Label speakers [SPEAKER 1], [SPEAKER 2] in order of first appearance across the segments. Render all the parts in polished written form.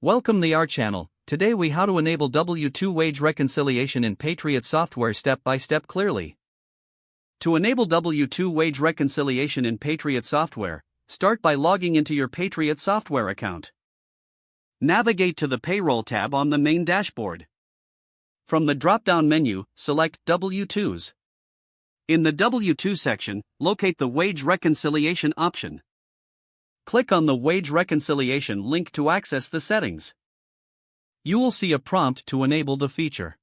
[SPEAKER 1] Welcome to our channel. Today we how to enable W-2 wage reconciliation in Patriot Software step by step clearly. To enable W-2 wage reconciliation in Patriot Software, start by logging into your Patriot Software account. Navigate to the Payroll tab on the main dashboard. From the drop-down menu, select W-2s. In the W-2 section, locate the Wage Reconciliation option. Click on the Wage Reconciliation link to access the settings. You will see a prompt to enable the feature.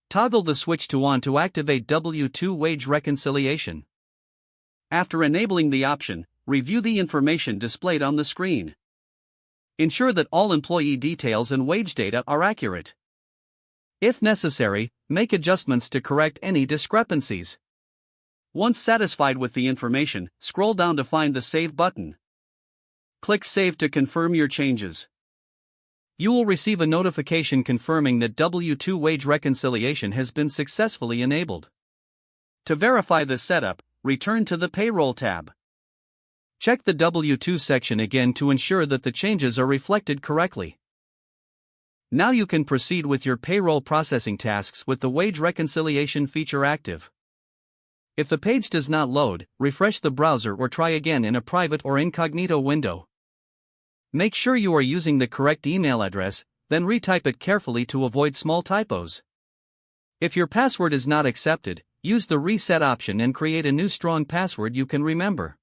[SPEAKER 1] Toggle the switch to on to activate W-2 wage reconciliation. After enabling the option, review the information displayed on the screen. Ensure that all employee details and wage data are accurate. If necessary, make adjustments to correct any discrepancies. Once satisfied with the information, scroll down to find the Save button. Click Save to confirm your changes. You will receive a notification confirming that W-2 wage reconciliation has been successfully enabled. To verify the setup, return to the Payroll tab. Check the W-2 section again to ensure that the changes are reflected correctly. Now you can proceed with your payroll processing tasks with the wage reconciliation feature active. If the page does not load, refresh the browser or try again in a private or incognito window. Make sure you are using the correct email address, then retype it carefully to avoid small typos. If your password is not accepted, use the reset option and create a new strong password you can remember.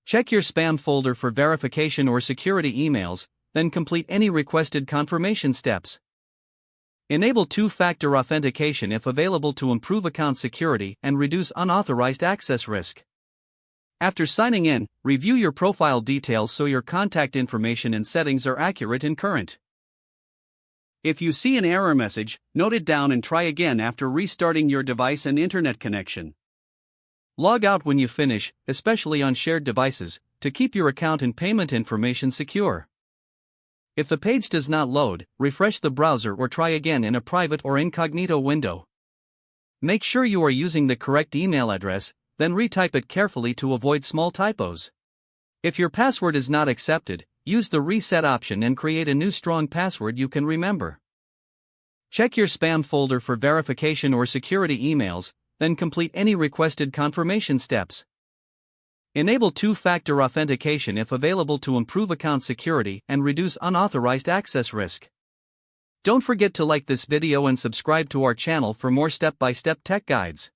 [SPEAKER 1] Check your spam folder for verification or security emails, then complete any requested confirmation steps. Enable two-factor authentication if available to improve account security and reduce unauthorized access risk. After signing in, review your profile details so your contact information and settings are accurate and current. If you see an error message, note it down and try again after restarting your device and internet connection. Log out when you finish, especially on shared devices, to keep your account and payment information secure. If the page does not load, refresh the browser or try again in a private or incognito window. Make sure you are using the correct email address, then retype it carefully to avoid small typos. If your password is not accepted, use the reset option and create a new strong password you can remember. Check your spam folder for verification or security emails, then complete any requested confirmation steps. Enable two-factor authentication if available to improve account security and reduce unauthorized access risk. Don't forget to like this video and subscribe to our channel for more step-by-step tech guides.